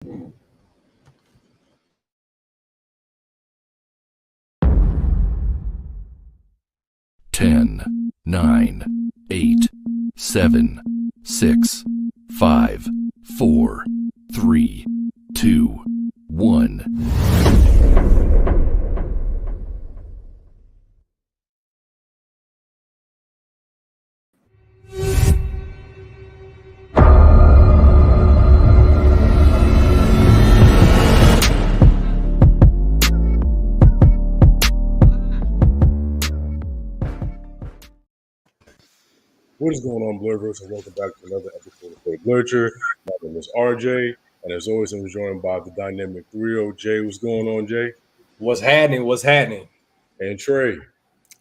10, 9, 8, 7, 6, 5, 4, 3, 2, 1. What is going on, Blerdverse, and welcome back to another episode of Blerdture. My name is RJ, and as always, I'm joined by the dynamic trio. Jay, what's going on, Jay? What's happening? What's happening? And Trey.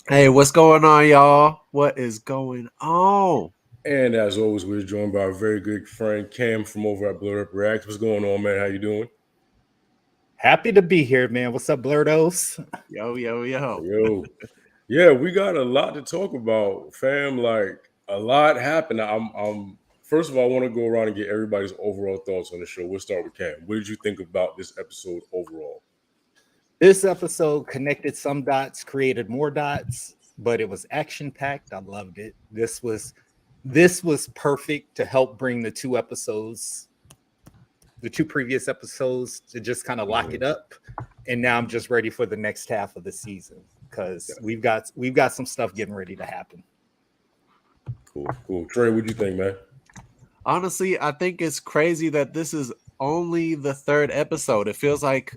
Hey, what's going on, y'all? What is going on? And as always, we're joined by our very good friend Cam from over at BlerdUp Reacts. What's going on, man? How you doing? Happy to be here, man. What's up, Blerdos? Yo. Yeah, we got a lot to talk about, fam. Like, a lot happened. I'm first of all, I want to go around and get everybody's overall thoughts on the show. We'll start with Cam. What did you think about this episode overall? This episode connected some dots, created more dots, but it was action-packed. I loved it. This was perfect to help bring the two previous episodes to just kind of lock it up. And now I'm just ready for the next half of the season because we've got some stuff getting ready to happen. Cool. Trey, what do you think, man? Honestly, I think it's crazy that this is only the third episode. It feels like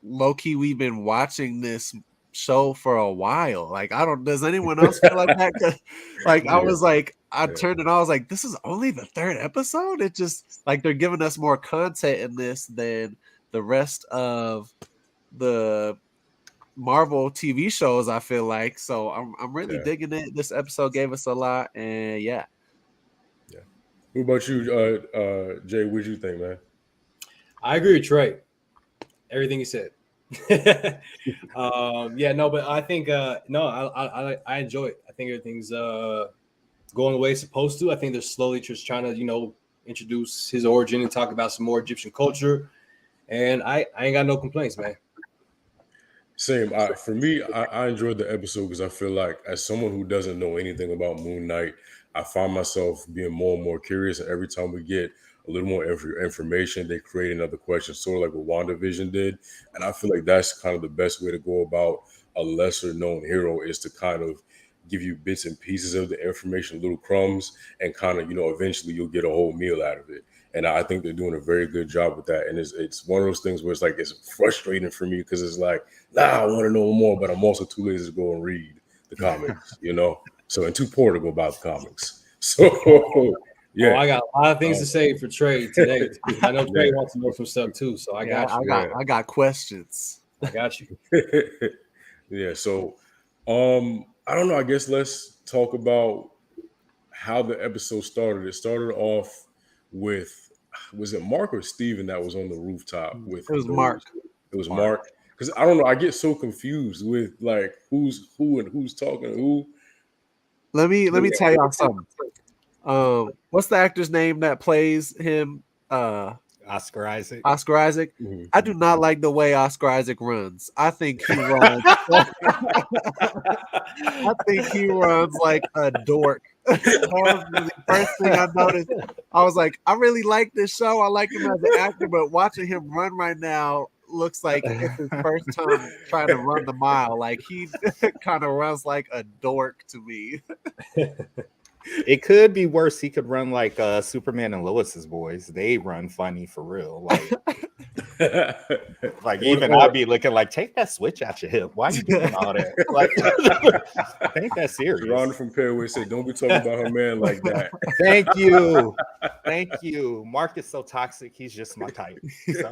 low-key we've been watching this show for a while. Like, does anyone else feel like that? Like, I was like, I turned and I was like, this is only the third episode? It just, like, they're giving us more content in this than the rest of the Marvel TV shows, I feel like. So I'm really digging it. This episode gave us a lot, and yeah. What about you, Jay? What do you think, man? I agree with Trey. Everything he said. But I think I enjoy it. I think everything's going the way it's supposed to. I think they're slowly just trying to, introduce his origin and talk about some more Egyptian culture. And I ain't got no complaints, man. Same. For me, I enjoyed the episode because I feel like as someone who doesn't know anything about Moonlight, I find myself being more and more curious. And every time we get a little more information, they create another question, sort of like what WandaVision did. And I feel like that's kind of the best way to go about a lesser known hero, is to kind of give you bits and pieces of the information, little crumbs, and kind of, eventually you'll get a whole meal out of it. And I think they're doing a very good job with that. And it's one of those things where it's frustrating for me because it's like, I want to know more, but I'm also too lazy to go and read the comics, So, and too poor to go buy the comics. So, yeah. I got a lot of things to say for Trey today. I know Trey wants to know some stuff too, so I got you. I got questions. I got you. Yeah. So, I don't know. I guess let's talk about how the episode started. It started off with, was it Marc or Steven that was on the rooftop with? It was Marc. It was Marc. Because I don't know, I get so confused with like who's who and who's talking to who. Let me tell y'all something. What's the actor's name that plays him? Oscar Isaac. Mm-hmm. I do not like the way Oscar Isaac runs. I think he runs. I think he runs like a dork. That was the first thing I noticed. I was like, I really like this show. I like him as an actor, but watching him run right now looks like it's his first time trying to run the mile. Like, he kind of runs like a dork to me. It could be worse. He could run like Superman and Lois's boys. They run funny for real. Like even I'd be looking like, take that switch out your hip. Why are you doing all that? Like, ain't that serious? Ron from Pairway said, don't be talking about her man like that. Thank you. Marc is so toxic. He's just my type. So.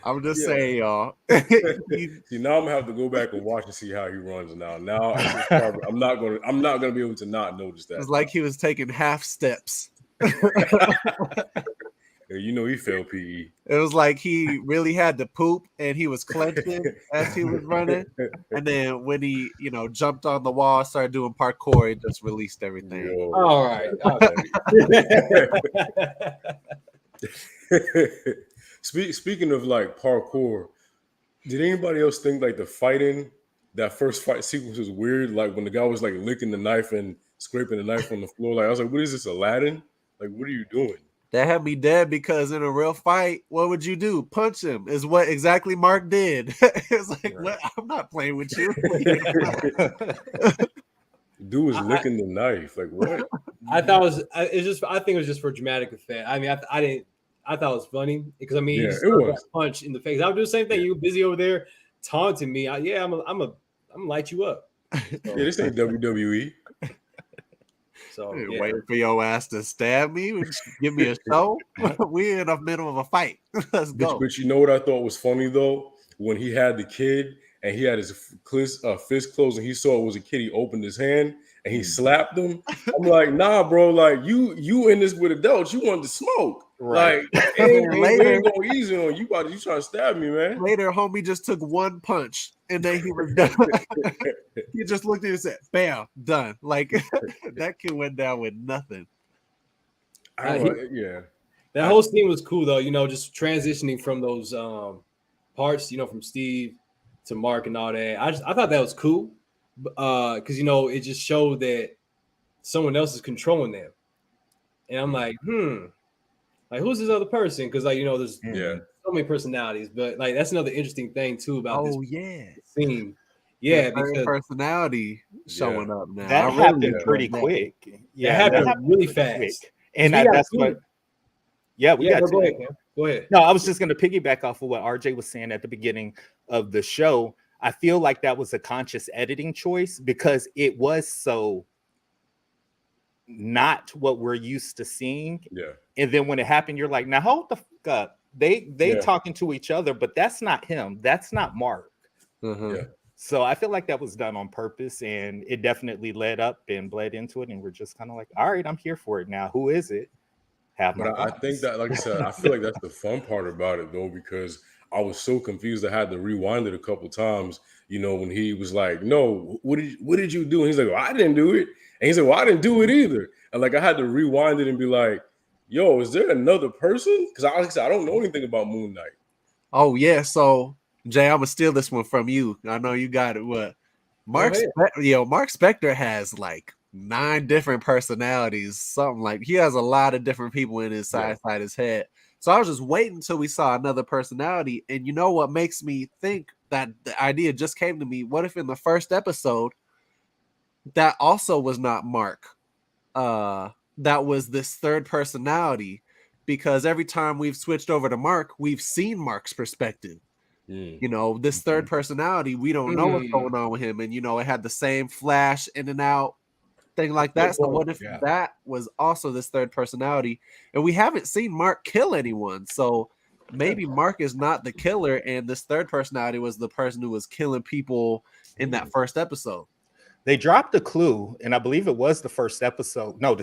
I'm just saying, y'all. See, now I'm gonna have to go back and watch and see how he runs now. Now I'm not gonna be able to not notice that. It's like he was taking half steps. You know he failed PE. It was like he really had to poop and he was clenching as he was running. And then when he, jumped on the wall, started doing parkour, it just released everything. Yo. All right. Speaking of like parkour, did anybody else think like the fighting, that first fight sequence was weird? Like when the guy was like licking the knife and scraping the knife on the floor. Like I was like, what is this, Aladdin? Like, what are you doing? That had me dead because in a real fight, what would you do? Punch him is what exactly Marc did. It's like, what? I'm not playing with you. Dude was licking the knife. Like what? I thought I think it was just for dramatic effect. I mean, I thought it was funny because I mean, he just threw that punch in the face. I would do the same thing. You were busy over there taunting me. I'm gonna light you up. So, yeah, this ain't WWE. So waiting for your ass to stab me, give me a show. We're in the middle of a fight. Let's go. But you know what I thought was funny though? When he had the kid and he had his fist closed and he saw it was a kid, he opened his hand and he slapped him. I'm like, nah, bro. Like you in this with adults. You wanted to smoke. Right. Like, ain't going easy on you. You trying to stab me, man? Later, homie just took one punch and then he was done. He just looked at it and said, "Bam, done." Like that kid went down with nothing. Yeah. That whole scene was cool though. Just transitioning from those parts. From Steve to Marc and all that. I thought that was cool because it just showed that someone else is controlling them, and I'm like, like who's this other person? Because there's so many personalities, but like that's another interesting thing too about this scene. Yeah, because personality showing up now. That happened pretty quick. Yeah, that happened really fast. Quick. And that's what. Yeah, we got. Go ahead. Go ahead. No, I was just going to piggyback off of what RJ was saying at the beginning of the show. I feel like that was a conscious editing choice because it was so not what we're used to seeing. Yeah. And then when it happened, you're like, now hold the fuck up. They talking to each other, but that's not him. That's not Marc. Yeah. So I feel like that was done on purpose, and it definitely led up and bled into it. And we're just kind of like, all right, I'm here for it now. Who is it? But I think that, like I said, I feel like that's the fun part about it though, because I was so confused. I had to rewind it a couple times. When he was like, "No, what did you do?" And he's like, "Well, I didn't do it." And he said, "Well, I didn't do it either." And like I had to rewind it and be like, "Yo, is there another person?" Because I don't know anything about Moonlight. Oh yeah, so Jay, I'm gonna steal this one from you. I know you got it. What? Marc Spector has like 9 different personalities. Something like he has a lot of different people in his side his head. So I was just waiting until we saw another personality. And you know what makes me think that the idea just came to me? What if in the first episode that also was not Marc? That was this third personality, because every time we've switched over to Marc, we've seen Marc's perspective. This third personality, we don't know what's going on with him. And, it had the same flash in and out thing like that. So what if that was also this third personality? And we haven't seen Marc kill anyone. So maybe Marc is not the killer. And this third personality was the person who was killing people in that first episode. They dropped a clue, and I believe it was the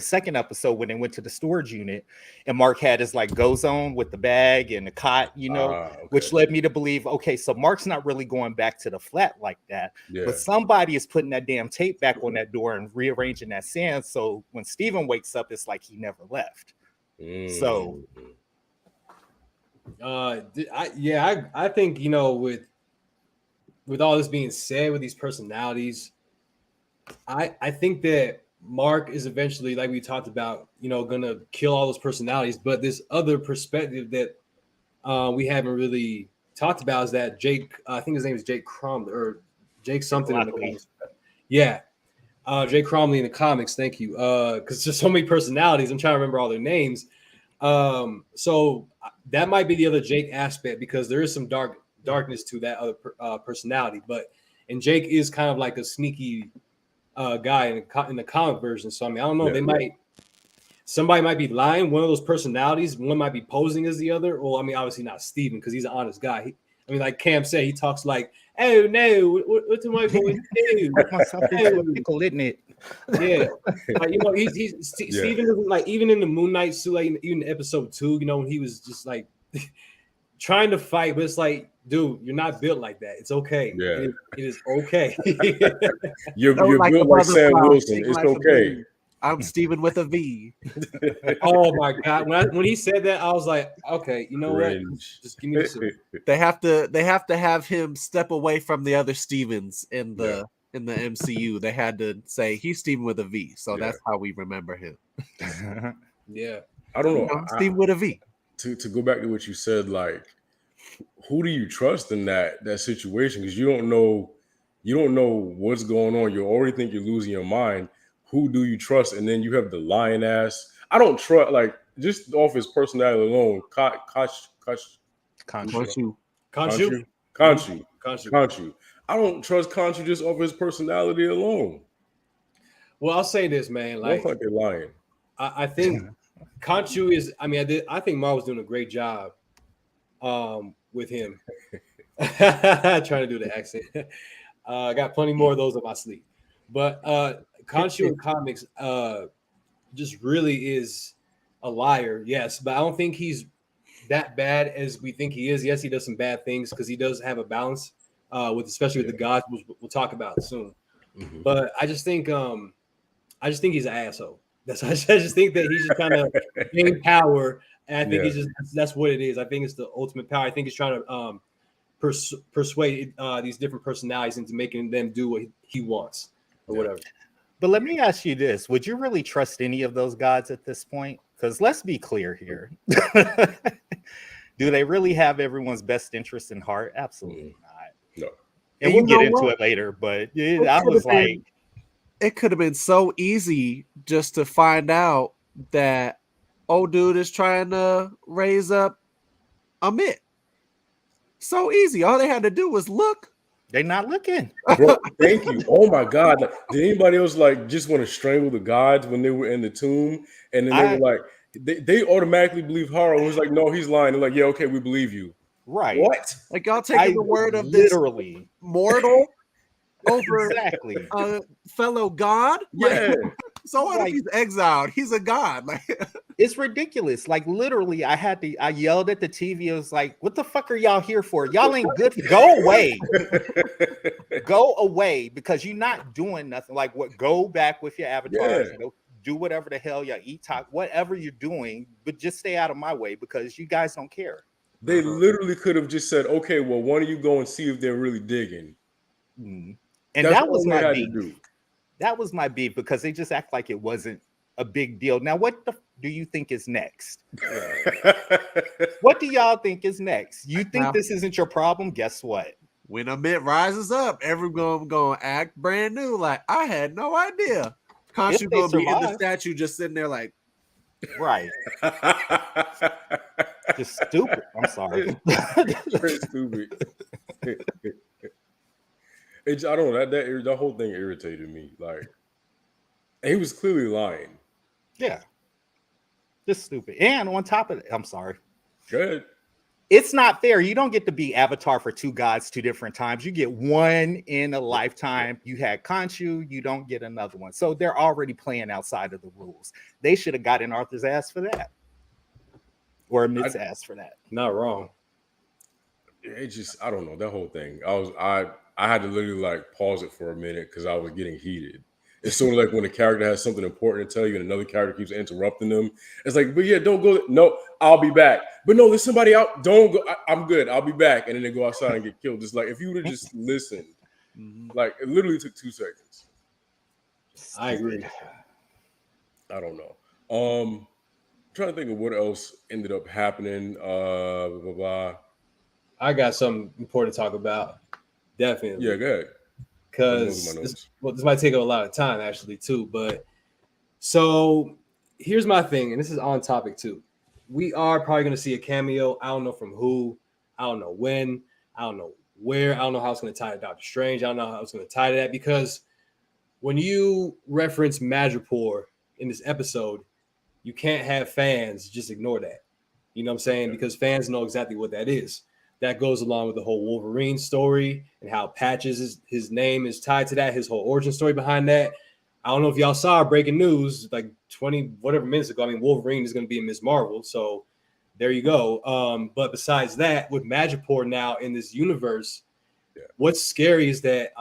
second episode when they went to the storage unit, and Marc had his like go zone with the bag and the cot, which led me to believe, okay, so Marc's not really going back to the flat like that, but somebody is putting that damn tape back on that door and rearranging that sand. So when Steven wakes up, it's like he never left. So, I think with all this being said, with these personalities, I think that Marc is eventually, like we talked about, gonna kill all those personalities. But this other perspective that we haven't really talked about is that Jake, I think his name is Jake Cromley or Jake something in the comics. Yeah, Jake Cromley in the comics. Thank you. Because there's so many personalities, I'm trying to remember all their names. So that might be the other Jake aspect, because there is some darkness to that other personality. And Jake is kind of like a sneaky guy in the comic version. So I mean, I don't know. Somebody might be lying. One of those personalities, one might be posing as the other. Well, I mean, obviously not Steven, because he's an honest guy. I mean, like Cam said, he talks like, "Oh no, what am I going to do?" Myself into a pickle, isn't it? Yeah, like Steven is like even in the Moonlight suit, like even in episode 2, when he was just like trying to fight, but it's like, dude, you're not built like that. It's okay. Yeah, it is okay. you're built like Sam Wilson. It's like okay. I'm Steven with a V. Oh my god! When he said that, I was like, okay, you know what? Just give me the suit. They have to have him step away from the other Stevens in the MCU. They had to say he's Steven with a V, so that's how we remember him. Yeah, I don't know. Steven with a V. To go back to what you said, like, who do you trust in that situation? Because you don't know what's going on. You already think you're losing your mind. Who do you trust? And then you have the lion ass. I don't trust, like, just off his personality alone. Khonshu. I don't trust Khonshu just off his personality alone. Well, I'll say this, man. Like they're lying. I think Khonshu is. I mean, I think Marc was doing a great job with him. Trying to do the accent. I got plenty more of those up my sleeve. But Khonshu in comics just really is a liar, yes. But I don't think he's that bad as we think he is. Yes, he does some bad things because he does have a balance especially with the gods, which we'll talk about soon. Mm-hmm. But I just think he's an asshole. I just think that he's just kind of gained power, and I think that's what it is. I think it's the ultimate power. I think he's trying to persuade these different personalities into making them do what he wants or whatever. But let me ask you this: would you really trust any of those gods at this point? Because let's be clear here. Do they really have everyone's best interest in heart? Absolutely not. No. And we'll get into it later, but I was like, it could have been so easy just to find out that old dude is trying to raise up Ammit. So easy. All they had to do was look. They're not looking. Bro, thank you. Oh my God. Like, did anybody else just want to strangle the gods when they were in the tomb? And then they were like, they automatically believe Harrow. It was like, no, he's lying. They're like, yeah, okay, we believe you. Right. What? Like, y'all taking the word of literally this mortal over exactly a fellow god? Yeah. Like, so what if he's exiled? He's a god. Like, it's ridiculous. Like, literally, I yelled at the TV. I was like, what the fuck are y'all here for? Y'all ain't good. Go away. Go away, because you're not doing nothing. Like, go back with your avatars. Yeah. Go do whatever the hell you eat, talk, whatever you're doing, but just stay out of my way because you guys don't care. They literally could have just said, okay, well, why don't you go and see if they're really digging? And that was my beef. That was my beef, because they just act like it wasn't a big deal. Now, what do you think is next? What do y'all think is next? You think this isn't your problem? Guess what? When Ammit rises up, everyone gonna act brand new. Like, I had no idea. Khonshu gonna be in the statue just sitting there like, right. Just stupid. I'm sorry. Very stupid. I don't know, that whole thing irritated me. Like, he was clearly lying. Yeah. Just stupid. And on top of it, I'm sorry. Good. It's not fair. You don't get to be avatar for two gods 2 different times. You get one in a lifetime. You had Khonshu, you don't get another one. So they're already playing outside of the rules. They should have gotten Arthur's ass for that. Or Ammit's ass for that. Not wrong. It just, I don't know, that whole thing. I had to literally like pause it for a minute because I was getting heated. It's sort of like when a character has something important to tell you and another character keeps interrupting them. It's like, but yeah, don't go. No, I'll be back. But no, there's somebody out. Don't go. I'm good. I'll be back. And then they go outside and get killed. It's like, if you would have just listened, like, it literally took 2 seconds. I agree. I don't know. I'm trying to think of what else ended up happening. I got something important to talk about. Definitely. Yeah, go ahead. Because this might take up a lot of time actually too. But so here's my thing, and this is on topic too. We are probably going to see a cameo. I don't know from who. I don't know when. I don't know where. I don't know how it's going to tie to Doctor Strange. I don't know how it's going to tie to that, because when you reference Madripoor in this episode, you can't have fans just ignore that. You know what I'm saying? Because fans know exactly what that is. that goes along with the whole Wolverine story and how Patches his name is tied to that, his whole origin story behind that. I don't know if y'all saw breaking news like 20 whatever minutes ago. I mean, Wolverine is going to be in Ms. Marvel, so there you go. But besides that, with Madripoor now in this universe, what's scary is that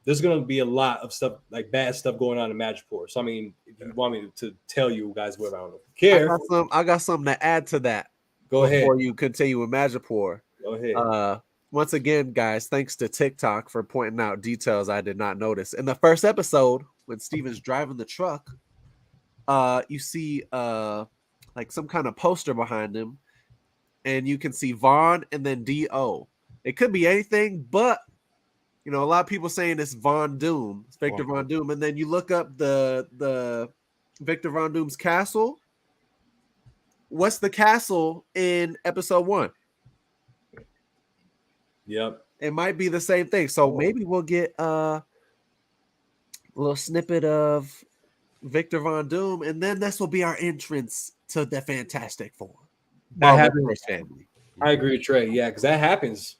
there's going to be a lot of stuff, like bad stuff going on in Madripoor. So I mean, if you want me to tell you guys what, I don't know if you care. I got something to add to that. Go ahead. Before you continue with Madripoor. Go ahead. Once again, guys, thanks to TikTok for pointing out details I did not notice. In the first episode, when Steven's driving the truck, you see like some kind of poster behind him, and you can see Vaughn and then D.O. It could be anything, but you know, a lot of people saying it's Von Doom, it's Victor Von Doom, and then you look up the Victor Von Doom's castle. What's the castle in episode 1? Yep. It might be the same thing. So maybe we'll get a little snippet of Victor Von Doom, and then this will be our entrance to the Fantastic Four. That happens. Family. I agree with Trey. Yeah, because that happens.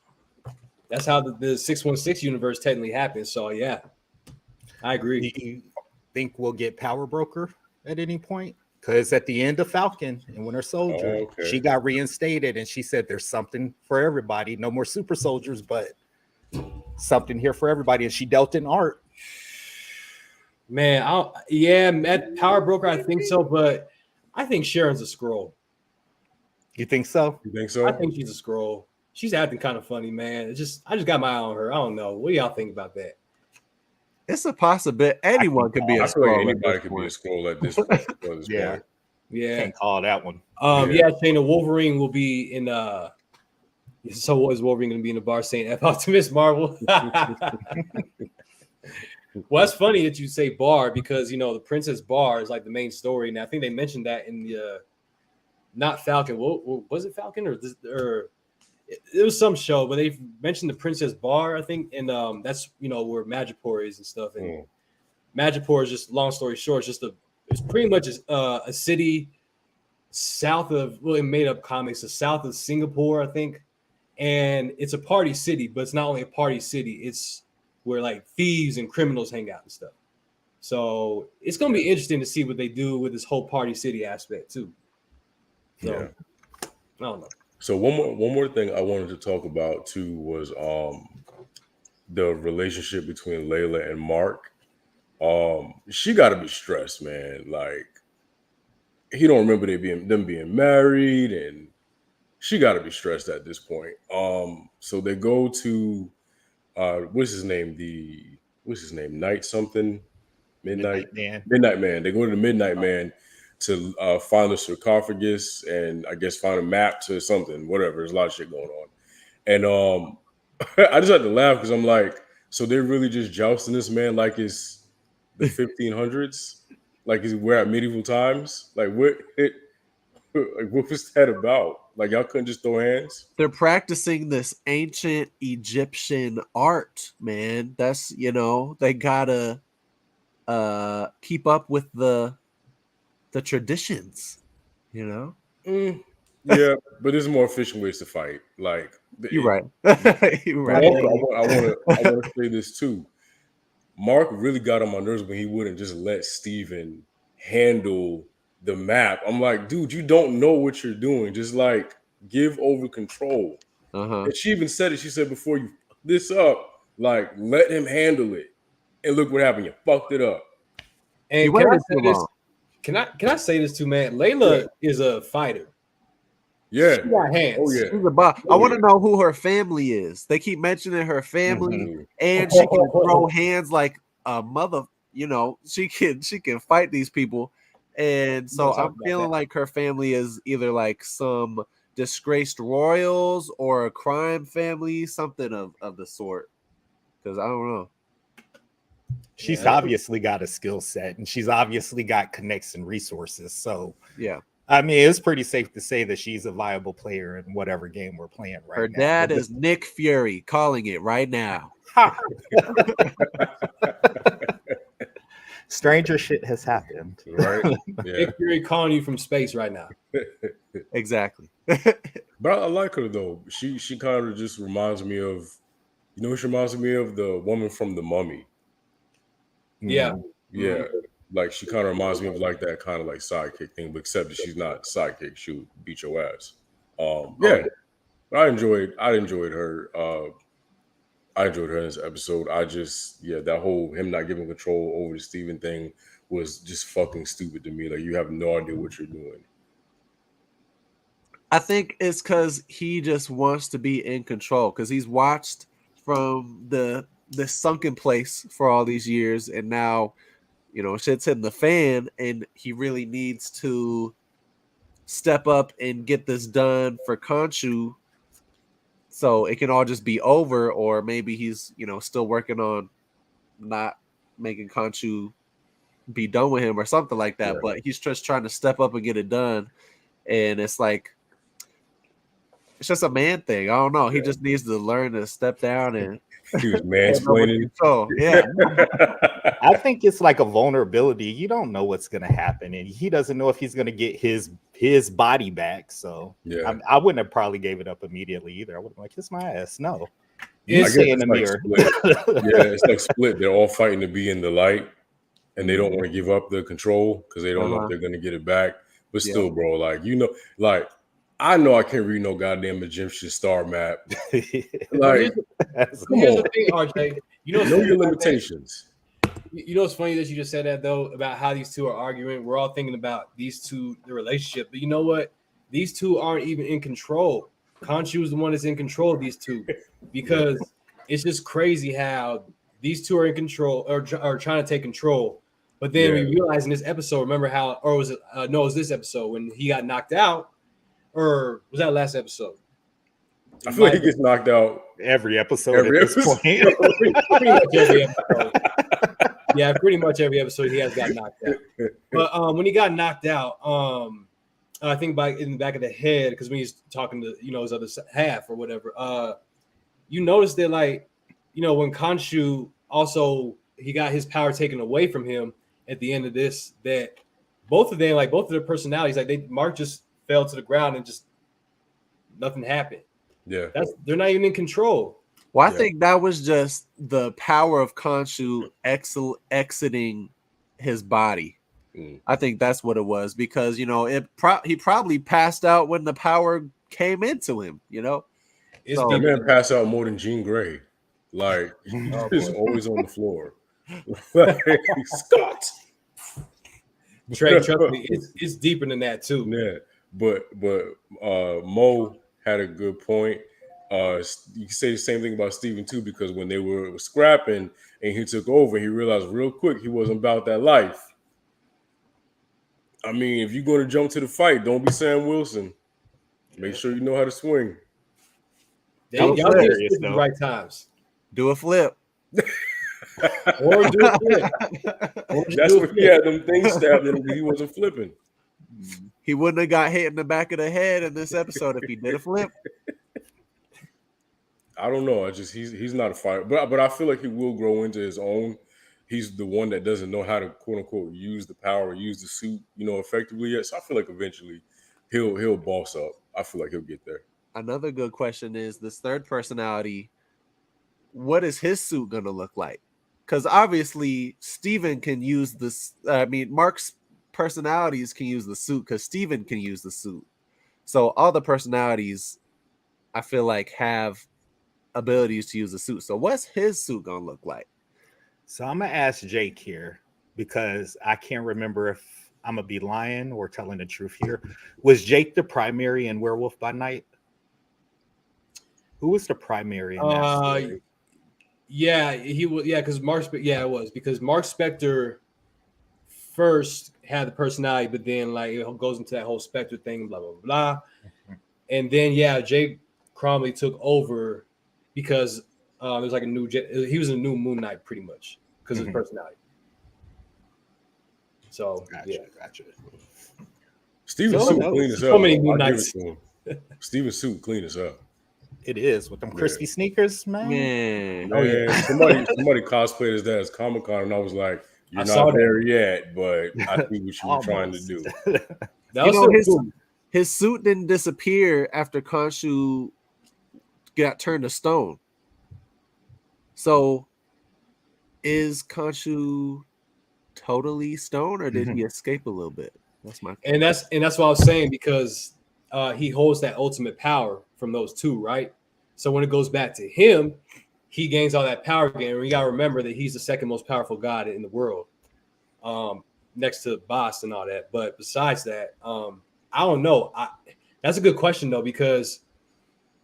That's how the 616 universe technically happens. So yeah, I agree. Do you think we'll get Power Broker at any point? Because at the end of Falcon and Winter Soldier, she got reinstated, and she said there's something for everybody. No more super soldiers, but something here for everybody. And she dealt in art. Man, at Power Broker, I think so, but I think Sharon's a Skrull. You think so? You think so? I think she's a Skrull. She's acting kind of funny, man. I just got my eye on her. I don't know. What do y'all think about that? It's a possibility. Anyone could be a Skrull. Anybody could be a Skrull at this point. Yeah. Can't call that one. Shayna, Wolverine will be in so what is Wolverine going to be in the bar saying F Optimus Marvel? Well, that's funny that you say bar because you know the Princess Bar is like the main story. And I think they mentioned that in the not Falcon. What was it Falcon or it was some show, but they mentioned the Princess Bar, I think, and that's where Madripoor is and stuff. And Madripoor is just, long story short, it's pretty much a city south of, well, it made up comics, south of Singapore, I think, and it's a party city, but it's not only a party city; it's where like thieves and criminals hang out and stuff. So it's gonna be interesting to see what they do with this whole party city aspect too. So I don't know. So one more thing I wanted to talk about too was the relationship between Layla and Marc. She got to be stressed, man. Like he don't remember them being married, and she got to be stressed at this point. So they go to what's his name? Night something, Midnight Man. Midnight Man. They go to the Midnight Man to find the sarcophagus and I guess find a map to something, whatever. There's a lot of shit going on. And I just had to laugh because I'm like, so they're really just jousting this man like it's the 1500s? Like we're at medieval times? Like what was that about? Like y'all couldn't just throw hands? They're practicing this ancient Egyptian art, man. That's, they gotta keep up with the traditions, Yeah, but there's more efficient ways to fight. Like you're right. You're right. I want to say this too. Marc really got on my nerves when he wouldn't just let Steven handle the map. I'm like, dude, you don't know what you're doing. Just like give over control. And she even said it. She said, before you fuck this up, like let him handle it. And look what happened. You fucked it up. And can I say this too, man? Layla is a fighter. Yeah. She got hands. Oh, yeah. She's a boss. I want to know who her family is. They keep mentioning her family, and she can throw hands like a mother. She can fight these people. And so I'm feeling like her family is either like some disgraced royals or a crime family, something of the sort. Because I don't know. She's obviously got a skill set, and she's obviously got connects and resources. So yeah, I mean, it's pretty safe to say that she's a viable player in whatever game we're playing right now. Her dad is Nick Fury, calling it right now. Stranger shit has happened. Right? Yeah. Nick Fury calling you from space right now. Exactly. But But I like her though. She kind of just reminds me of, she reminds me of the woman from The Mummy. Yeah. Yeah. Like she kind of reminds me of like that kind of like sidekick thing, but except that she's not sidekick. She would beat your ass. Yeah. But I enjoyed her. I enjoyed her in this episode. That whole him not giving control over the Steven thing was just fucking stupid to me. Like you have no idea what you're doing. I think it's because he just wants to be in control because he's watched from the sunken place for all these years, and now shit's hitting the fan, and he really needs to step up and get this done for Khonshu, so it can all just be over. Or maybe he's still working on not making Khonshu be done with him or something like that. Yeah. But he's just trying to step up and get it done, and it's like it's just a man thing. I don't know. He just needs to learn to step down and. He was mansplaining. Yeah. I think it's like a vulnerability. You don't know what's going to happen, and he doesn't know if he's going to get his body back. So I wouldn't have probably gave it up immediately either. I would have like, kiss my ass. No. You say in the mirror. It's like Split. They're all fighting to be in the light, and they don't want to give up the control because they don't know if they're going to get it back. But still, bro, like, I know I can't read no goddamn Egyptian star map. Like, here's the thing, RJ. Know your limitations. It's funny that you just said that though about how these two are arguing. We're all thinking about these two, the relationship, but you know what? These two aren't even in control. Khonshu is the one that's in control of these two, because it's just crazy how these two are in control or trying to take control. But then we realize in this episode, remember how, or was it? No, it was this episode when he got knocked out. Or was that last episode? I feel like he gets knocked out every episode at this point. Pretty much every episode. Yeah, pretty much every episode he has got knocked out. But when he got knocked out, I think in the back of the head, because when he's talking to his other half or whatever, you notice that when Khonshu also he got his power taken away from him at the end of this, that both of them, both of their personalities, Marc just fell to the ground and just nothing happened. Yeah, they're not even in control. Well, I think that was just the power of Khonshu exiting his body. I think that's what it was, because he probably passed out when the power came into him. That man passed out more than Jean Grey. Like he's always on the floor. Scott. Trey, trust me, it's deeper than that too. Yeah. But Mo had a good point. You can say the same thing about Steven too, because when they were scrapping and he took over, he realized real quick he wasn't about that life. I mean, if you're going to jump to the fight, don't be Sam Wilson. Make sure you know how to swing. Y'all get at the right times. Do a flip. Or do a flip. That's what he had them things stabbed in him. He wasn't flipping. He wouldn't have got hit in the back of the head in this episode if he did a flip. I don't know. He's not a fighter, but I feel like he will grow into his own. He's the one that doesn't know how to quote unquote use the power, use the suit, effectively yet. So I feel like eventually he'll boss up. I feel like he'll get there. Another good question is this third personality. What is his suit gonna look like? Because obviously Steven can use this. Marc's personalities can use the suit because Steven can use the suit. So all the personalities, I feel like, have abilities to use the suit. So what's his suit gonna look like? So I'm gonna ask Jake here, because I can't remember if I'm gonna be lying or telling the truth here. Was Jake the primary in Werewolf by Night? Who was the primary in that story? Yeah, he was. Yeah, because Marc. Yeah, it was because Marc Spector first had the personality, but then it goes into that whole Spector thing, blah blah blah, and then Jake Cromley took over because it was like a new. He was a new Moon Knight pretty much because of his personality. So gotcha. Steven's suit clean as so many Moon Knights. Steven's suit clean as hell. It is with them crispy sneakers, man. Oh yeah. Somebody cosplayed as that as Comic-Con, and I was like, "You're not there yet, but I see what you were trying to do." That was his suit didn't disappear after Khonshu got turned to stone. So is Khonshu totally stone, or did he escape a little bit? That's my and that's what I was saying, because he holds that ultimate power from those two, right? So when it goes back to him, he gains all that power again. And you gotta remember that he's the second most powerful god in the world, next to Boss and all that. But besides that, I don't know. That's a good question though, because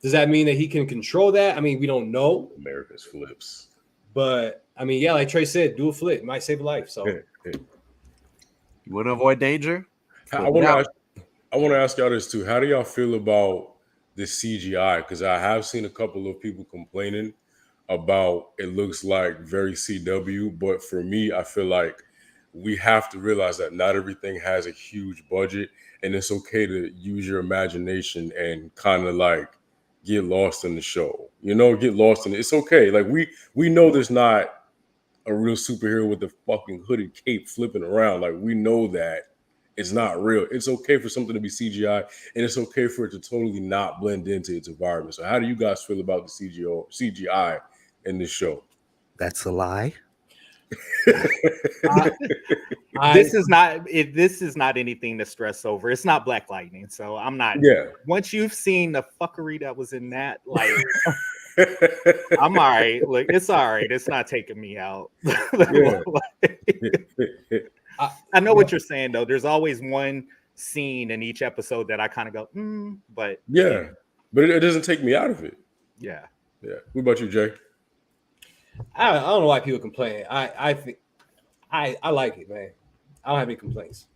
does that mean that he can control that? I mean, we don't know. America's flips. But I mean, yeah, like Trey said, do a flip. It might save a life. So you want to avoid danger? I want to ask y'all this too. How do y'all feel about the CGI? Because I have seen a couple of people complaining about it looks like very CW, but for me, I feel like we have to realize that not everything has a huge budget, and it's okay to use your imagination and kind of like get lost in the show. You know, get lost in it. It's okay. Like we know there's not a real superhero with the fucking hooded cape flipping around. Like we know that it's not real. It's okay for something to be CGI, and it's okay for it to totally not blend into its environment. So how do you guys feel about the CGI in this show? That's a lie. This is not anything to stress over. It's not Black Lightning, so I'm not. Yeah. Once you've seen the fuckery that was in that, like, I'm all right. Look, it's all right. It's not taking me out. I know what you're saying though. There's always one scene in each episode that I kind of go, but yeah, but it doesn't take me out of it. Yeah. What about you, Jay? I don't know why people complain. I think I like it, man. I don't have any complaints.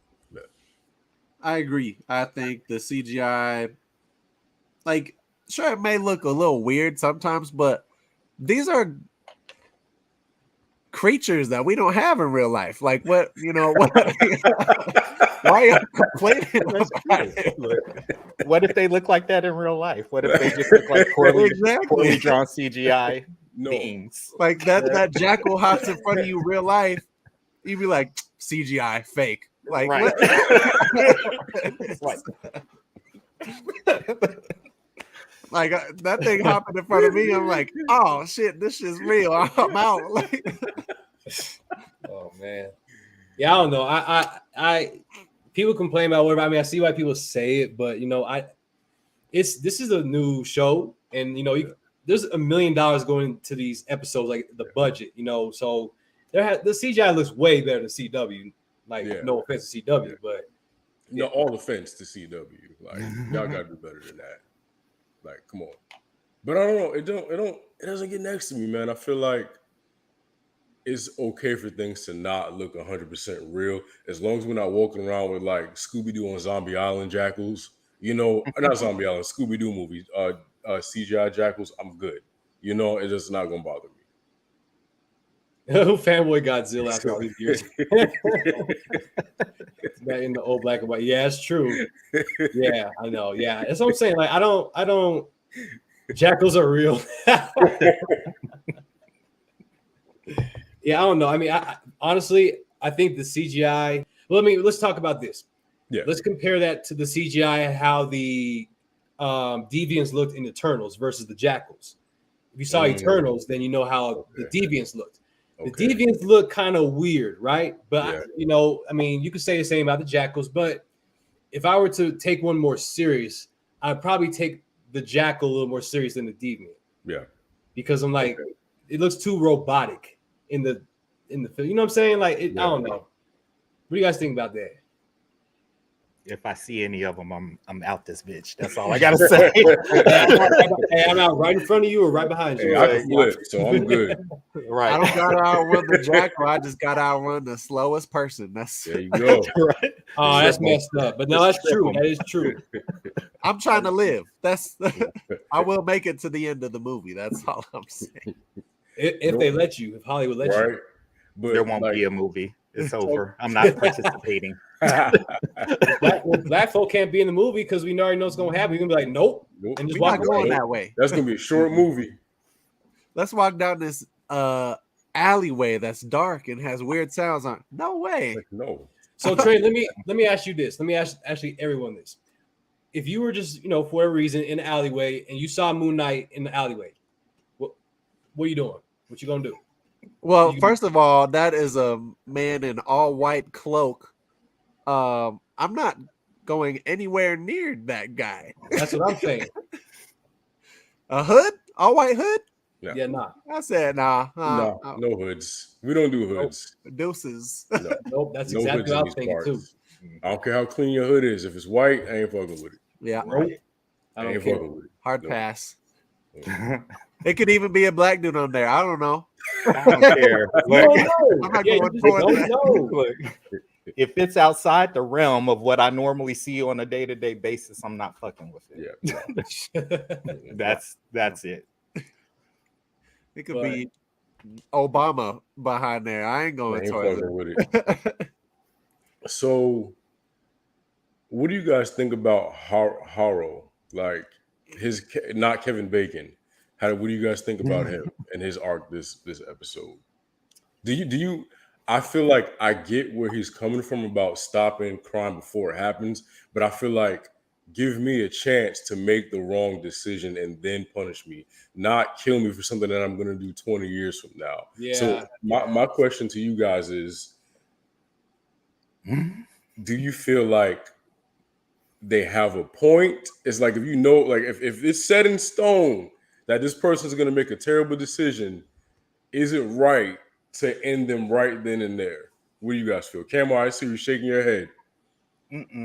I agree. I think the CGI, like, sure, it may look a little weird sometimes, but these are creatures that we don't have in real life. Like, what, you know, what, why are you complaining about it? What if they look like that in real life? What if they just look like poorly drawn CGI beings? Like that jackal hops in front of you real life, you'd be like, CGI, fake. Like, right. Like that thing hopping in front of me, I'm like, oh shit, this shit's real. I'm out. Like, oh man, yeah, I don't know. I people complain about whatever. I mean, I see why people say it, but you know, this is a new show, and you know, there's $1 million going to these episodes, like the budget, you know, so the CGI looks way better than CW. Like, no offense to CW, but no, all offense to CW. Like, y'all gotta do better than that. Like, come on. But I don't know. It doesn't get next to me, man. I feel like it's okay for things to not look 100% real, as long as we're not walking around with like Scooby-Doo on Zombie Island jackals. You know, not Zombie Island, Scooby-Doo movies, CGI jackals. I'm good. You know, it's just not gonna bother me. Fanboy Godzilla after all these years. That in the old black and white. Yeah, it's true. Yeah, I know. Yeah, that's what I'm saying. Like, I don't. Jackals are real. Yeah, I don't know. I mean, honestly, I think the CGI. Well, let's talk about this. Yeah. Let's compare that to the CGI, how the Deviants looked in Eternals versus the Jackals. If you saw Eternals, then you know how the Deviants looked. The Deviants look kind of weird, right? But you know, I mean, you could say the same about the Jackals. But if I were to take one more serious, I'd probably take the Jackal a little more serious than the Deviant. Yeah, because I'm like, it looks too robotic in the film. You know what I'm saying? Like, I don't know. What do you guys think about that? If I see any of them, I'm out this bitch. That's all I gotta say. Hey, I'm out right in front of you or right behind you. Hey, I can flip, so I'm good. Right. I don't gotta outrun the jackal. I just gotta outrun the slowest person. There you go. Right. Oh, that's messed up. But no, that's true. That is true. I'm trying to live. I will make it to the end of the movie. That's all I'm saying. If they let you, if Hollywood lets you. But there won't be a movie. It's over. I'm not participating. Black folk can't be in the movie because we already know what's gonna happen. You're gonna be like, nope, and just walk going that way. That's gonna be a short movie. Let's walk down this alleyway that's dark and has weird sounds on. No way. No. So Trey, let me ask you this. Let me ask actually everyone this. if you were just, for whatever reason in the alleyway and you saw Moon Knight in the alleyway, what are you doing? What you gonna do? Well, first of all, that is a man in all white cloak. I'm not going anywhere near that guy. That's what I'm saying. A hood? All white hood? Yeah, nah. I said nah. No hoods. We don't do hoods. Deuces. Nope, that's exactly what I was thinking too. I don't care how clean your hood is. If it's white, I ain't fucking with it. Yeah. Right. I ain't don't care. fucking with it. Hard pass. It could even be a black dude on there. I don't know. I don't care. I'm not going toward that. Look, if it's outside the realm of what I normally see on a day-to-day basis, I'm not fucking with it. Yeah. That's it. It could be Obama behind there. I ain't going towards it. With it. So, what do you guys think about Harrow? Like not Kevin Bacon. What do you guys think about him and his arc this episode? Do you? I feel like I get where he's coming from about stopping crime before it happens, but I feel like give me a chance to make the wrong decision and then punish me, not kill me for something that I'm going to do 20 years from now. Yeah. So my question to you guys is, do you feel like they have a point? It's like, if if it's set in stone that this person's going to make a terrible decision, is it right to end them right then and there? What do you guys feel? Camo, I see you shaking your head.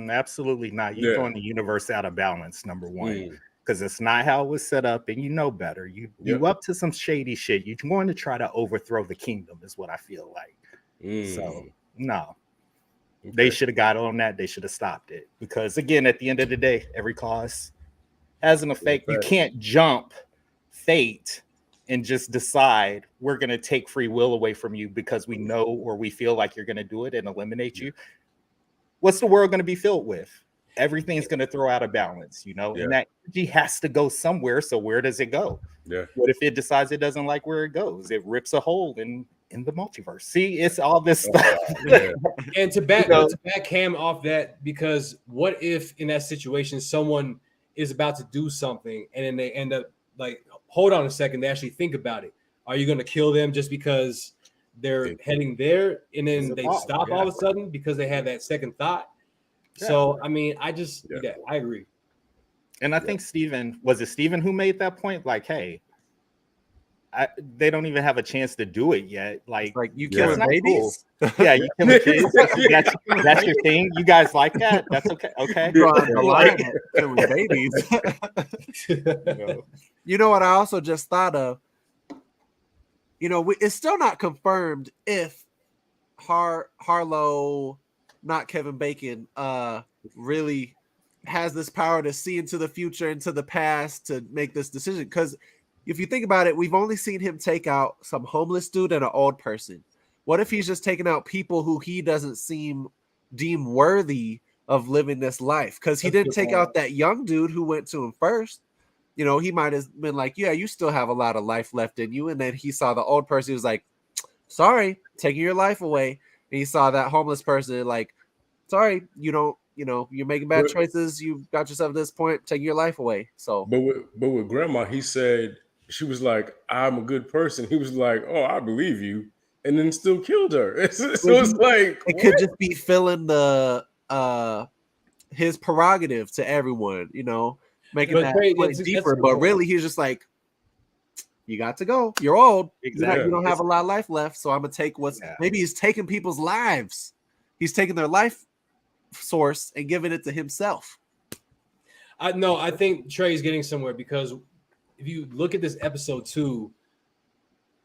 Absolutely not. You're throwing the universe out of balance, number one, because it's not how it was set up, and you know better. You up to some shady shit. You're going to try to overthrow the kingdom, is what I feel like. So no, they should have got on that. They should have stopped it, because again, at the end of the day, every cause has an effect. You can't jump fate and just decide we're going to take free will away from you because we know or we feel like you're going to do it and eliminate you. What's the world going to be filled with? Everything's going to throw out of balance, and that energy has to go somewhere. So where does it go? Yeah. What if it decides it doesn't like where it goes? It rips a hole in the multiverse. See, it's all this stuff. And to back Cam off that, because what if in that situation someone is about to do something and then they end up like, hold on a second, they actually think about it. Are you going to kill them just because they're heading there, and then they stop all of a sudden because they have that second thought? So I mean, I agree. And I think Steven who made that point? Like, hey, they don't even have a chance to do it yet. Like you killing babies? Cool. Yeah, you killing kids. That's your thing. You guys like that? That's okay. Okay. Killing babies. You know what I also just thought of? It's still not confirmed if Harlow, not Kevin Bacon, really has this power to see into the future, into the past, to make this decision. Because if you think about it, we've only seen him take out some homeless dude and an old person. What if he's just taking out people who he doesn't deem worthy of living this life? Because he didn't take out that young dude who went to him first. He might have been like, yeah, you still have a lot of life left in you. And then he saw the old person. He was like, sorry, taking your life away. And he saw that homeless person like, sorry, you're making bad choices. You got yourself to this point, taking your life away. So, but with grandma, he said, she was like, I'm a good person. He was like, oh, I believe you. And then still killed her. So it's like, it could just be filling his prerogative to everyone, making that point deeper. But really, he's just like, you got to go. You're old. Exactly. You don't have a lot of life left. So I'm going to take maybe he's taking people's lives. He's taking their life source and giving it to himself. I think Trey's getting somewhere, because if you look at this episode 2,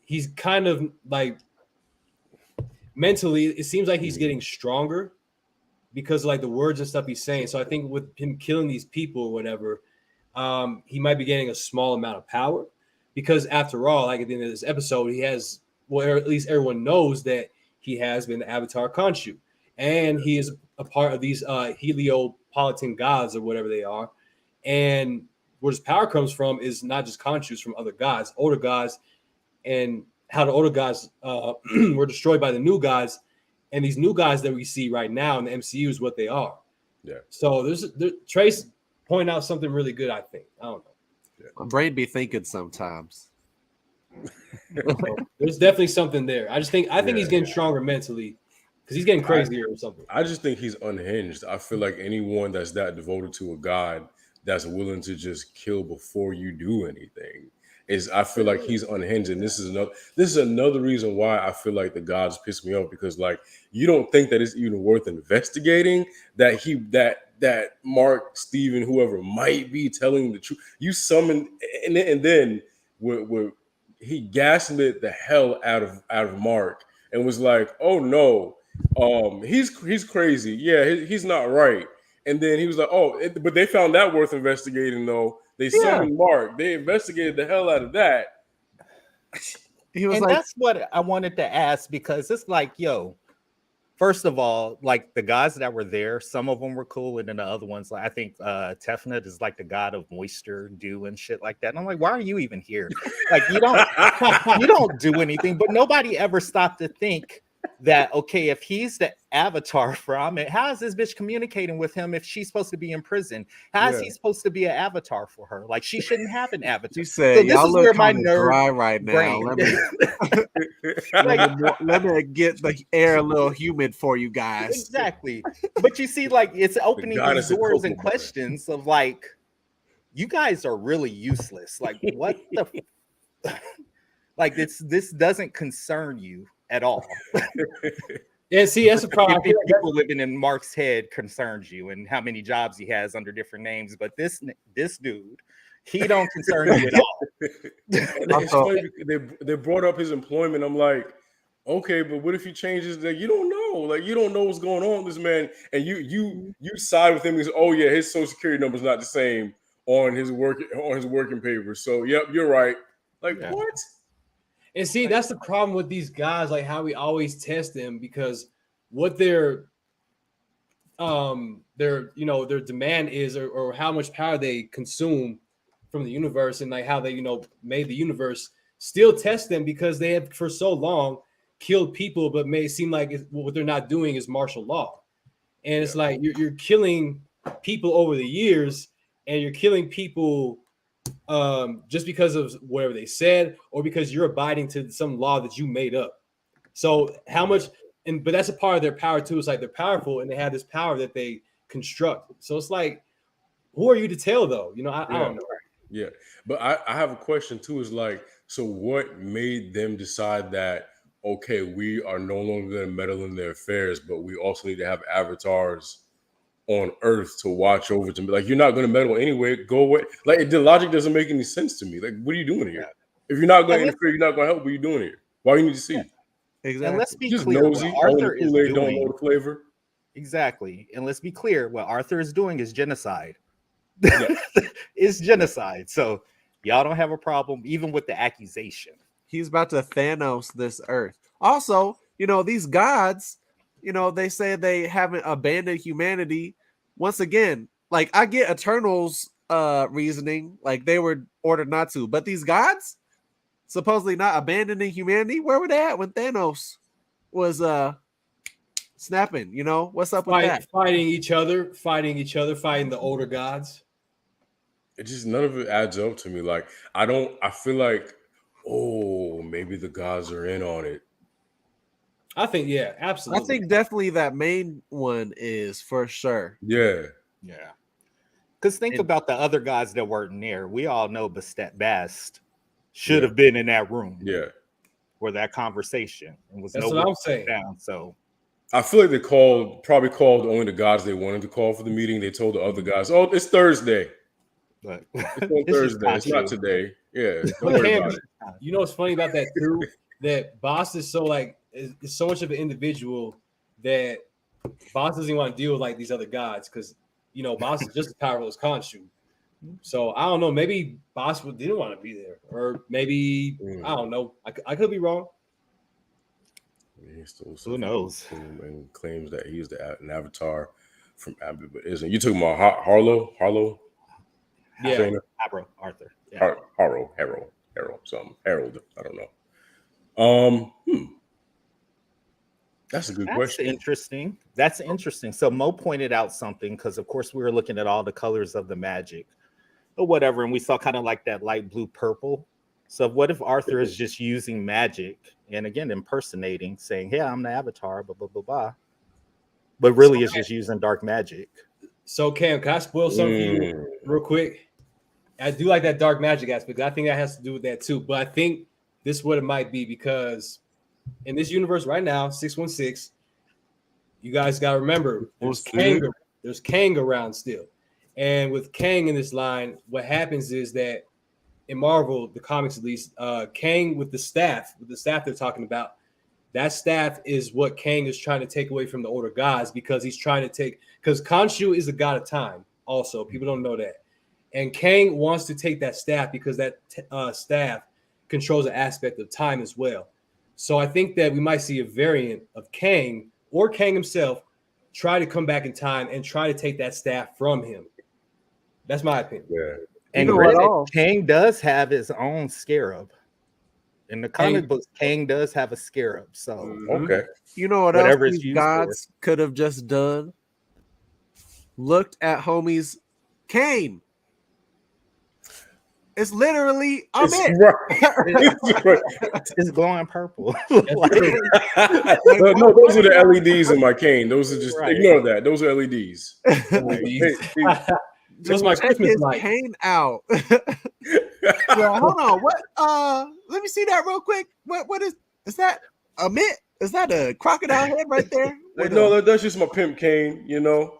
he's kind of like mentally, it seems like he's getting stronger because of like the words and stuff he's saying. So I think with him killing these people or whatever, he might be getting a small amount of power, because after all, like at the end of this episode, he has, well, or at least everyone knows that he has been the Avatar Khonshu, and he is a part of these Heliopolitan gods or whatever they are. And where his power comes from is not just Khonshu's, from other gods, older gods, and how the older gods were destroyed by the new gods. And these new gods that we see right now in the MCU is what they are. Yeah. So Trace point out something really good. I think. I don't know. My brain be thinking sometimes. So there's definitely something there. I think he's getting stronger mentally because he's getting crazier or something. I just think he's unhinged. I feel like anyone that's that devoted to a god that's willing to just kill before you do anything I feel like he's unhinged. And this is another reason why I feel like the gods piss me off, because like you don't think that it's even worth investigating that Marc, Steven, whoever might be telling the truth. You summon and then he gaslit the hell out of Marc and was like, oh no, he's crazy. Yeah, he's not right. And then he was like, but they found that worth investigating though. They summoned Marc. They investigated the hell out of that. He was that's what I wanted to ask, because it's like, yo, first of all, like the guys that were there, some of them were cool, and then the other ones, like I think Tefnut is like the god of moisture, dew, and shit like that. And I'm like, why are you even here? Like you don't do anything. But nobody ever stopped to think that, okay, if he's the avatar for Ammit, how is this bitch communicating with him if she's supposed to be in prison? How is he supposed to be an avatar for her? Like she shouldn't have an avatar. She said, so this is where my nerd dry right now. Let me get the air a little humid for you guys. Exactly. But you see, like it's opening these doors and questions of like, you guys are really useless. Like what the like this doesn't concern you at all. Yeah, see, that's a problem. People living in Marc's head concerns you, and how many jobs he has under different names. But this dude, he don't concern you at all. They brought up his employment. I'm like, okay, but what if he changes? Like, you don't know. Like, you don't know what's going on with this man, and you side with him because his social security number is not the same on his working papers. So, yep, you're right. Like, what? And see, that's the problem with these guys, like how we always test them, because what their demand is, or how much power they consume from the universe, and like how they, made the universe, still test them, because they have for so long killed people, but may seem like what they're not doing is martial law. And it's like you're killing people over the years, and you're killing people just because of whatever they said, or because you're abiding to some law that you made up. So how much, but that's a part of their power too. It's like they're powerful and they have this power that they construct. So it's like, who are you to tell though? I don't know. Yeah. But I have a question too, is like, so what made them decide that, okay, we are no longer going to meddle in their affairs, but we also need to have avatars on Earth to watch over to me? Like, you're not going to meddle anyway. Go away. Like, the logic doesn't make any sense to me. Like, what are you doing here? If you're not going to interfere, you're not going to help. What are you doing here? Why do you need to see? Exactly. And let's be just clear. Nosy, what Arthur is doing, don't know the flavor. Exactly. And let's be clear. What Arthur is doing is genocide. It's genocide. So y'all don't have a problem even with the accusation. He's about to Thanos this Earth. Also, these gods, they say they haven't abandoned humanity. Once again, like I get Eternal's reasoning, like they were ordered not to, but these gods supposedly not abandoning humanity. Where were they at when Thanos was snapping? What's up with that? Fighting each other, fighting the older gods. It just, none of it adds up to me. Like, I feel like, maybe the gods are in on it. I think, yeah, absolutely. I think definitely that main one is for sure. Yeah. Because think about the other guys that weren't there. We all know Bast should have been in that room. Yeah. For that conversation. And was That's what I'm saying. Down, so I feel like they probably called only the guys they wanted to call for the meeting. They told the other guys, it's Thursday. But it's on Thursday. It's not today. Yeah. Don't worry about it. You know what's funny about that too? That Boss is so is so much of an individual that Boss doesn't want to deal with like these other gods, because Boss is just as powerful as Khonshu. So I don't know. Maybe Boss didn't want to be there, or maybe I don't know. I could be wrong. Who knows? And claims that he's an avatar from Ammit, but isn't. You talking about Harrow? Yeah, Arthur. Yeah. Harrow, something. Harold. I don't know. That's a good question. Interesting. That's interesting. So Mo pointed out something because, of course, we were looking at all the colors of the magic or whatever, and we saw kind of like that light blue purple. So what if Arthur is just using magic and again impersonating, saying, "Hey, I'm the Avatar," blah blah blah blah, but really is just using dark magic. So Cam, can I spoil something for you real quick? I do like that dark magic aspect. I think that has to do with that too. But I think this is what it might be, because in this universe right now, 616, you guys got to remember there's Kang around still. And with Kang in this line, what happens is that in Marvel, the comics at least, Kang with the staff they're talking about, that staff is what Kang is trying to take away from the older gods, because he's trying to because Khonshu is the god of time also. People don't know that. And Kang wants to take that staff because that staff controls an aspect of time as well. So I think that we might see a variant of Kang or Kang himself try to come back in time and try to take that staff from him. That's my opinion. Yeah. And granted, Kang does have his own scarab. In the comic books, Kang does have a scarab. So okay. You know what else these gods could have just done? Looked at homie's cane. It's literally Ammit. It's glowing purple. No, those are the LEDs in my cane. Those are just ignore that. Those are LEDs. Just my Christmas light. Cane out. Well, hold on. What? Let me see that real quick. What is that? Ammit? Is that a crocodile head right there? No, that's just my pimp cane. You know.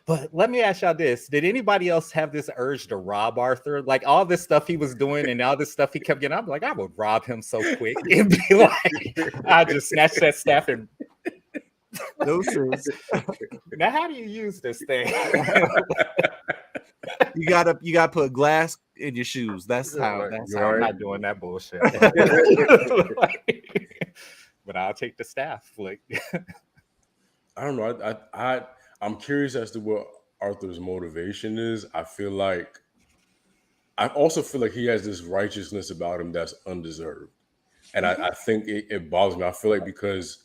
But let me ask y'all this. Did anybody else have this urge to rob Arthur? Like all this stuff he was doing and all this stuff he kept getting, I'm like, I would rob him so quick. It'd be like, I just snatch that staff and now how do you use this thing? You gotta put glass in your shoes. That's how I'm not doing that bullshit. But I'll take the staff. Like I don't know. I'm curious as to what Arthur's motivation is. I also feel like he has this righteousness about him that's undeserved. And I think it bothers me. I feel like because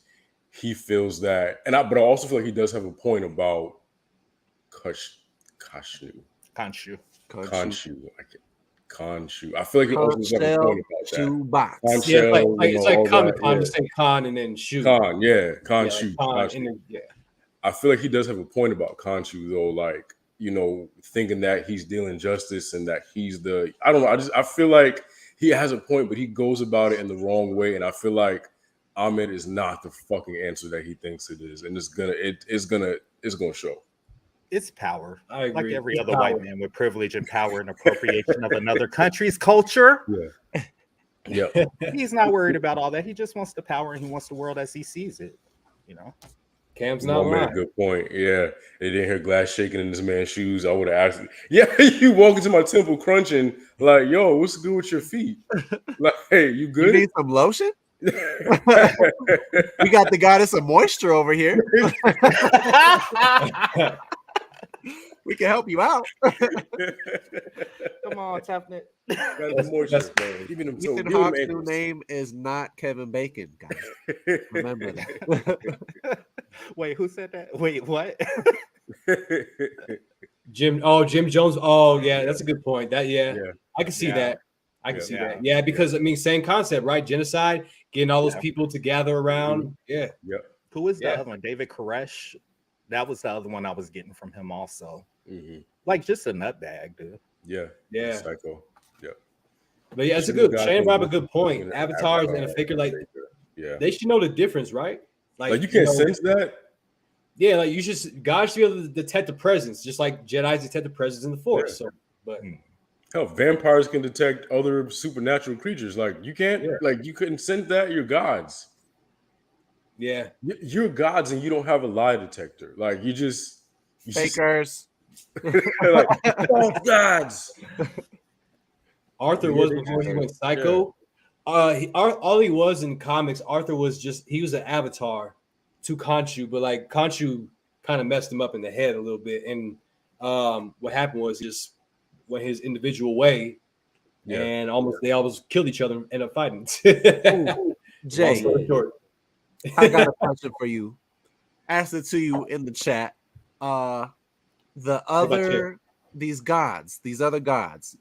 he feels that, but I also feel like he does have a point about Khonshu. I feel like he also has a point about that. Yeah, it's like Comic Con, just say Khan and then shoot. Khan, yeah, Khonshu. I feel like he does have a point about Khonshu, though, like, you know, thinking that he's dealing justice and that he's I don't know. I feel like he has a point, but he goes about it in the wrong way. And I feel like Ammit is not the fucking answer that he thinks it is. And it's gonna show. It's power. I agree. Like every other white man with privilege and power and appropriation of another country's culture. Yeah. He's not worried about all that. He just wants the power and he wants the world as he sees it, you know. Cam's not lying. Good point. Yeah, they didn't hear glass shaking in this man's shoes. I would have asked. Yeah, you walk into my temple crunching like, "Yo, what's good with your feet? Like, hey, you good? You need some lotion? We got the goddess of moisture over here. We can help you out. Come on, Toughness. Ethan Hawke's new name is not Kevin Bacon, guys. Remember that. Wait, who said that? Wait, what? Jim Jones. Oh, yeah, that's a good point. I can see that. I can see that. Yeah, because I mean, same concept, right? Genocide, getting all those people to gather around. Yeah. Who was the other one? David Koresh. That was the other one I was getting from him also. Like just a nutbag, dude. Yeah. Psycho. Yeah. But yeah, it's a good. Shane brought up a good point. Avatars and a figure, like, they should know the difference, right? Like you can't sense that. Yeah, like God should be able to detect the presence, just like Jedi's detect the presence in the Force. So, but hell, vampires can detect other supernatural creatures. Like you can't, like you couldn't sense that. You're gods. Yeah, you're gods, and you don't have a lie detector. Like you fakers. Like gods. Arthur was before he went psycho. All he was in comics, Arthur was he was an avatar to Khonshu, but like Khonshu kind of messed him up in the head a little bit. And what happened was just went his individual way, and they almost killed each other and ended up fighting. Jay, I got a question for you. Asked it to you in the chat. These other gods,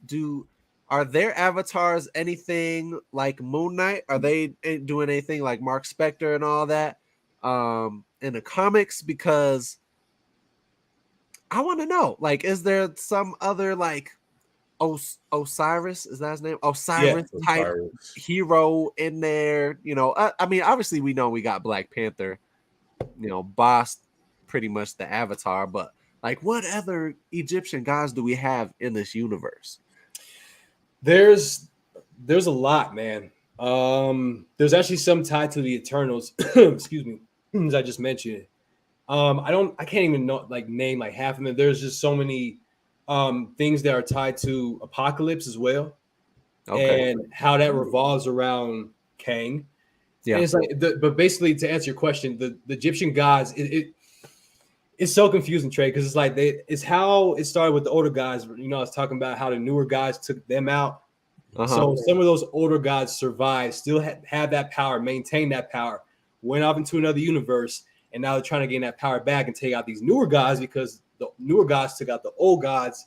are their avatars anything like Moon Knight? Are they doing anything like Marc Spector and all that in the comics? Because I want to know, like, is there some other like Osiris, is that his name? Osiris type hero in there? You know, I mean, obviously we know we got Black Panther, you know, boss, pretty much the Avatar, but like, what other Egyptian gods do we have in this universe? There's a lot, man. There's actually some tied to the Eternals. Excuse me, as I just mentioned. I can't even name like half of them. There's just so many things that are tied to Apocalypse as well, and how that revolves around Kang. Yeah, and it's like, but basically, to answer your question, the Egyptian gods, it's so confusing, Trey, because it's like it's how it started with the older gods. You know, I was talking about how the newer gods took them out. So some of those older gods survived, still have that power, maintain that power, went off into another universe, and now they're trying to gain that power back and take out these newer gods because the newer gods took out the old gods.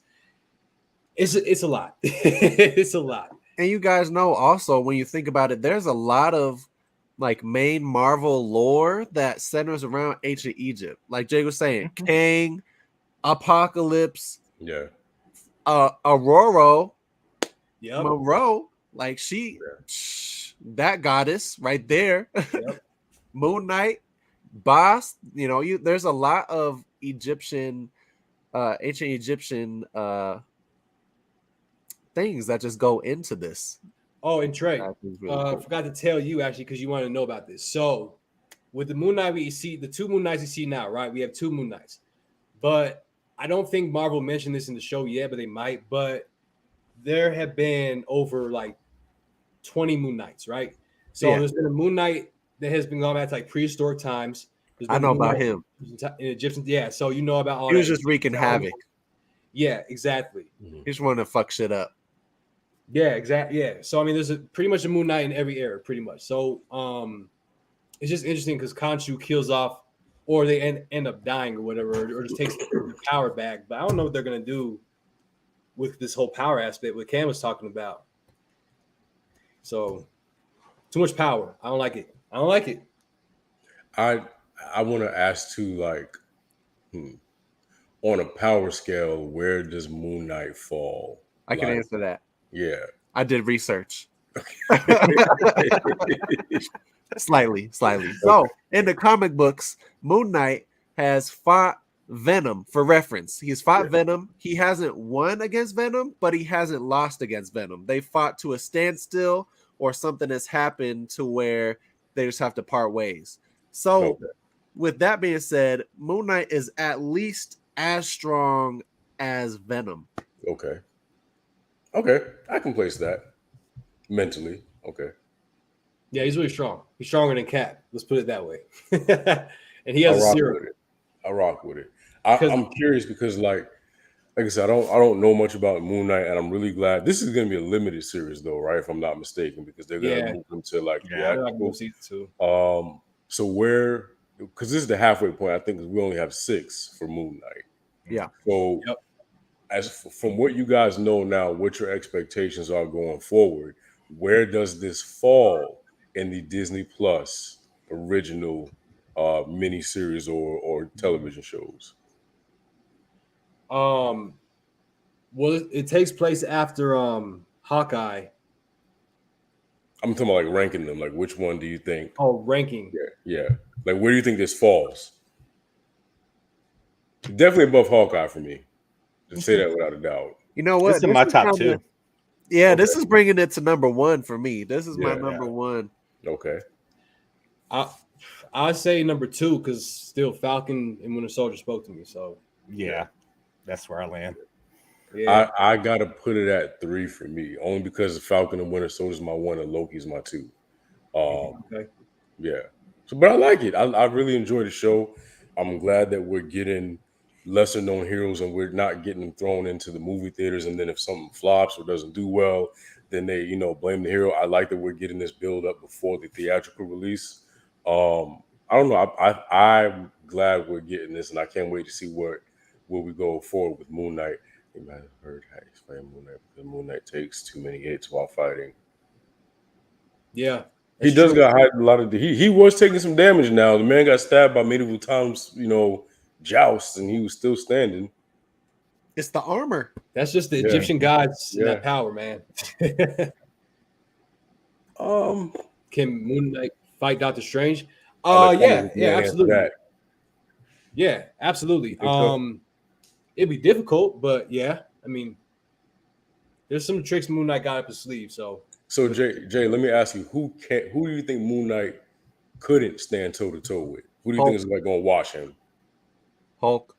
It's a lot. It's a lot. And you guys know also, when you think about it, there's a lot of like main Marvel lore that centers around ancient Egypt. Like Jay was saying, Kang, Apocalypse, Aurora, Monroe, like that goddess right there. Moon Knight, Boss, you know, there's a lot of ancient Egyptian things that just go into this. Oh, and Trey, I forgot to tell you actually, because you want to know about this. So with the Moon Knight, we see the two Moon Knights you see now, right? We have two Moon Knights, but I don't think Marvel mentioned this in the show yet, but they might. But there have been over like 20 Moon Knights, right? So there's been a Moon Knight that has been going back to like prehistoric times. I know about him in Egyptian. Yeah, so you know about all he was just wreaking havoc. Yeah, exactly. He just wanted to fuck shit up. Yeah, exactly. Yeah. So I mean, there's pretty much a Moon Knight in every era, pretty much. So it's just interesting because Khonshu kills off, or they end up dying or whatever, or just takes the power back. But I don't know what they're gonna do with this whole power aspect what Cam was talking about. So too much power. I don't like it. I want to ask too, like, on a power scale, where does Moon Knight fall? I can answer that. Yeah. I did research. Slightly. So, in the comic books, Moon Knight has fought Venom. For reference, he's fought Venom. He hasn't won against Venom, but he hasn't lost against Venom. They fought to a standstill, or something has happened to where they just have to part ways. So, with that being said, Moon Knight is at least as strong as Venom. Okay, I can place that mentally. Okay. Yeah, he's really strong. He's stronger than Cap. Let's put it that way. And he has a serum. I rock with it. I'm curious because, like I said, I don't know much about Moon Knight, and I'm really glad this is going to be a limited series, though, right? If I'm not mistaken, because they're going to move them to like season 2. So where? Because this is the halfway point. I think we only have 6 for Moon Knight. Yeah. So. From what you guys know now, what your expectations are going forward, where does this fall in the Disney Plus original miniseries or television shows? Well, it takes place after Hawkeye. I'm talking about like ranking them. Like, which one do you think? Oh, ranking. Yeah. Like, where do you think this falls? Definitely above Hawkeye for me. To say that without a doubt. You know what? This is my top 2. Yeah, this is bringing it to number 1 for me. This is my number 1. Okay. I'd say number 2 because still Falcon and Winter Soldier spoke to me. So yeah, that's where I land. Yeah. I gotta put it at 3 for me, only because Falcon and Winter Soldier is my 1 and Loki's my 2. Yeah. So, but I like it. I really enjoy the show. I'm glad that we're getting lesser known heroes and we're not getting them thrown into the movie theaters, and then if something flops or doesn't do well, then they blame the hero. I like that we're getting this build up before the theatrical release. I don't know. I'm glad we're getting this, and I can't wait to see where we go forward with Moon Knight. You might have heard how to explain Moon Knight because Moon Knight takes too many hits while fighting. Yeah, he does got a lot of. He was taking some damage. Now the man got stabbed by medieval times, joust, and he was still standing. It's the armor. That's just the Egyptian gods and that power, man. Can Moon Knight fight Doctor Strange? Yeah, absolutely. Yeah, absolutely. It'd be difficult, but yeah, I mean, there's some tricks Moon Knight got up his sleeve. So Jay, let me ask you, who do you think Moon Knight couldn't stand toe to toe with? Who do you think is like going to wash him? Hulk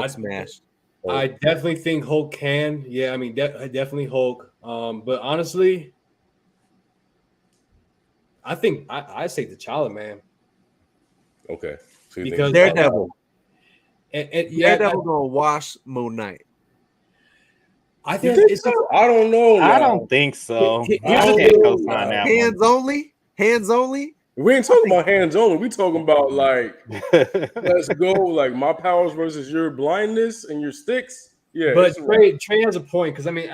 smash. I definitely think Hulk can. Yeah, I mean, definitely Hulk. But honestly, I think I say T'Challa, man. Okay. So because Daredevil. Daredevil gonna wash Moon Knight. I think I don't know. I don't think so. Hands only. We ain't talking about hands only. We talking about like let's go, like my powers versus your blindness and your sticks. Yeah, but Trey has a point because I mean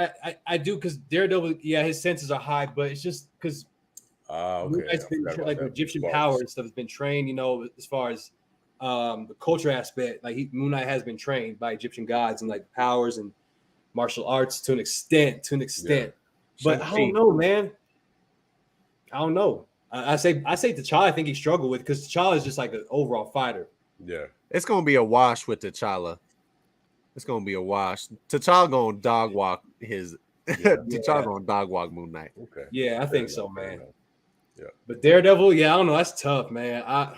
I do because Daredevil, his senses are high, but it's just because it's been like Egyptian power and stuff has been trained, as far as the culture aspect. Like Moon Knight has been trained by Egyptian gods and like powers and martial arts to an extent. Yeah. But I don't know, man. I don't know. I say T'Challa. I think he struggled with because T'Challa is just like an overall fighter. Yeah, it's gonna be a wash with T'Challa. It's gonna be a wash. T'Challa gonna dog walk T'Challa gonna dog walk Moon Knight. Okay. Yeah, I think so, man. Yeah, but Daredevil, I don't know. That's tough, man. I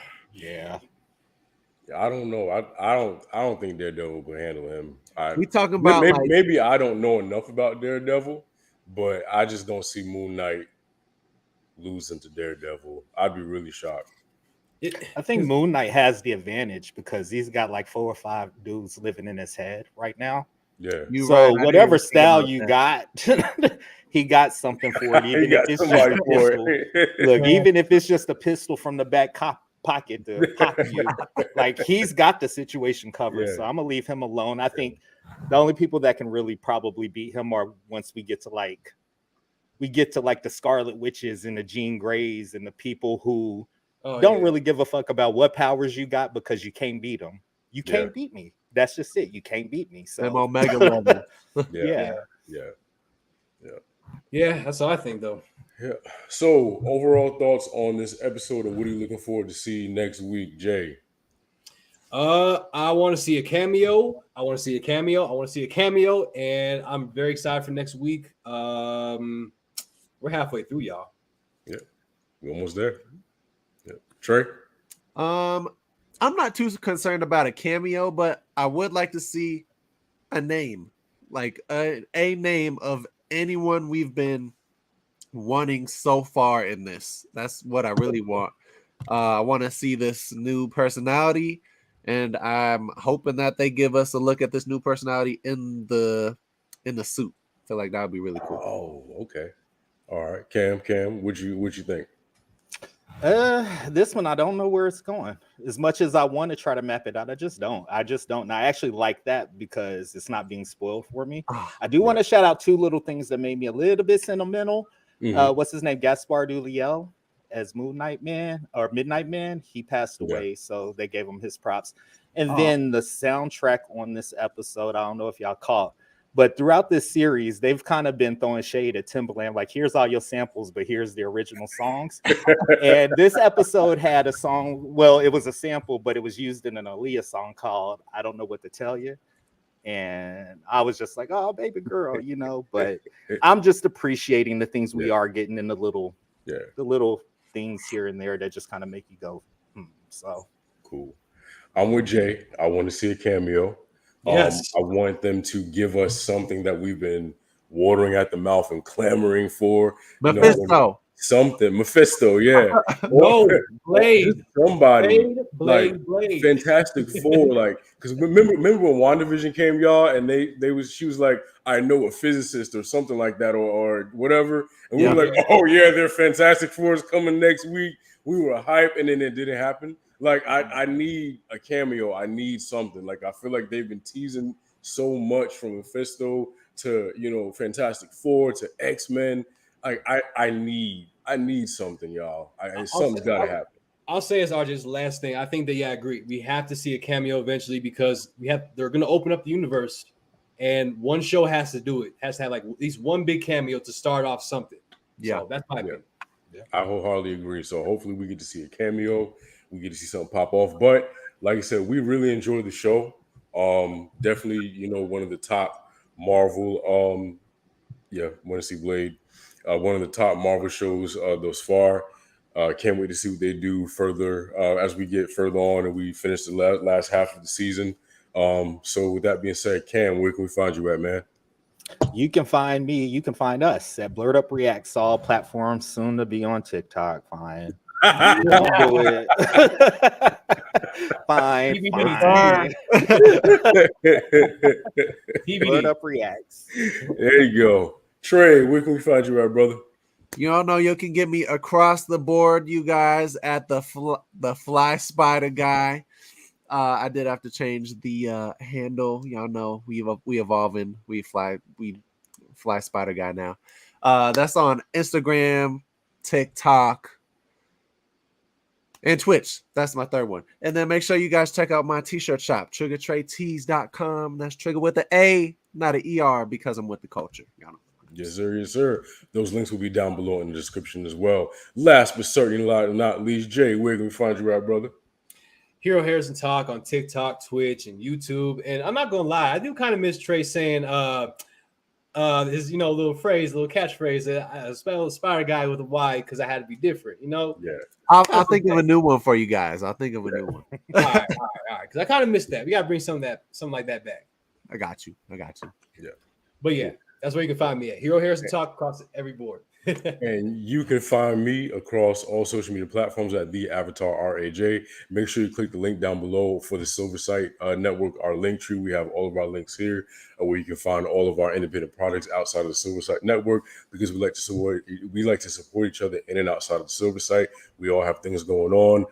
don't know. I don't think Daredevil will handle him. We talking about maybe I don't know enough about Daredevil, but I just don't see Moon Knight losing to Daredevil. I'd be really shocked. I think Moon Knight has the advantage because he's got like 4 or 5 dudes living in his head right now. Yeah. So whatever style you got, he got something for it. Even if it's just a pistol. Look, even if it's just a pistol from the back pocket to pop you, like he's got the situation covered. Yeah. So I'm gonna leave him alone. I think the only people that can really probably beat him are once we get to the Scarlet Witches and the Jean Greys and the people who don't really give a fuck about what powers you got because you can't beat them. You can't beat me. That's just it. You can't beat me. So I'm Omega level. Yeah, that's all I think though. Yeah. So overall thoughts on this episode and what are you looking forward to see next week, Jay? I want to see a cameo. And I'm very excited for next week. We're halfway through, y'all. Yeah, we're almost there. Yeah. Trey? I'm not too concerned about a cameo, but I would like to see a name, like a name of anyone we've been wanting so far in this. That's what I really want. I want to see this new personality, and I'm hoping that they give us a look at this new personality in the suit. I feel like that would be really cool. Oh, okay. All right, Cam, what you think? This one I don't know where it's going. As much as I want to try to map it out, I just don't. And I actually like that because it's not being spoiled for me. I do want to shout out 2 little things that made me a little bit sentimental. What's his name? Gaspar Ulliel as Midnight Man. He passed away, so they gave him his props. And then the soundtrack on this episode, I don't know if y'all caught, but throughout this series, they've kind of been throwing shade at Timbaland, like, here's all your samples, but here's the original songs. And this episode had a song, well, it was a sample, but it was used in an Aaliyah song called I Don't Know What to Tell You. And I was just like, oh, baby girl, but I'm just appreciating the things we are getting in the little things here and there that just kind of make you go, so. Cool. I'm with Jay. I want to see a cameo. Yes. I want them to give us something that we've been watering at the mouth and clamoring for. Mephisto. Mephisto, yeah. No, Blade. Somebody. Blade. Fantastic Four, like, because remember when WandaVision came, y'all, and she was like, I know a physicist or something like that, or whatever. And we were like, oh yeah, they're Fantastic Four is coming next week. we were hyped and then it didn't happen. Like I need a cameo. I need something. Like I feel like they've been teasing so much from Mephisto to Fantastic Four to X-Men. Like I need something, y'all. Something's got to happen. I'll say as RJ's last thing. I think that I agree. We have to see a cameo eventually because they're going to open up the universe, and one show has to do it. Has to have like at least one big cameo to start off something. Yeah, so that's my opinion. Yeah. I wholeheartedly agree. So hopefully we get to see a cameo. We get to see something pop off. But like I said, we really enjoyed the show. Definitely, one of the top Marvel. Want to see Blade. One of the top Marvel shows thus far. Can't wait to see what they do further as we get further on and we finish the last half of the season. So with that being said, Cam, where can we find you at, man? You can find me. You can find us at BlerdUp Reacts, all platforms, soon to be on TikTok. Fine. Do it. Fine. BlerdUp Reacts. There you go. Trey, where can we find you at, brother? You all know you can get me across the board, you guys, at the Fly Spider Guy. I did have to change the handle. Y'all know we evolving. We fly Spider Guy now. That's on Instagram, TikTok, and Twitch. That's my third one. And then make sure you guys check out my t-shirt shop, triggertraytees.com. That's trigger with an A, not an ER, because I'm with the culture. Y'all know. Yes, sir. Yes, sir. Those links will be down below in the description as well. Last but certainly not least, Jay, where can we find you at, brother? Hero Harrison Talk on TikTok, Twitch, and YouTube. And I'm not gonna lie, I do kind of miss Trey saying his little catchphrase. I spelled Spider Guy with a Y because I had to be different. Yeah. I'll think of a new one for you guys. I'll think of a new one. All right. Because I kind of missed that. We gotta bring something like that back. I got you. Yeah. But yeah. That's where you can find me at. Hero Harrison Talk across every board. And you can find me across all social media platforms at the Avatar RAJ. Make sure you click the link down below for the Silver Site Network, our link tree. We have all of our links here where you can find all of our independent products outside of the Silver Site Network because we like to support each other in and outside of the Silver Site. We all have things going on.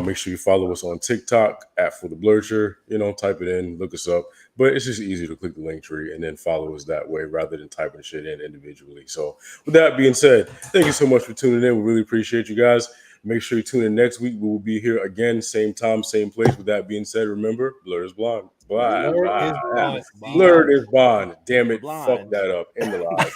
Make sure you follow us on TikTok for the Blerdture. Type it in, look us up. But it's just easy to click the link tree and then follow us that way rather than typing shit in individually. So with that being said, thank you so much for tuning in. We really appreciate you guys. Make sure you tune in next week. We will be here again, same time, same place. With that being said, remember, Blerd is blind. Blerd is bond. Damn it, fuck that up. End the live.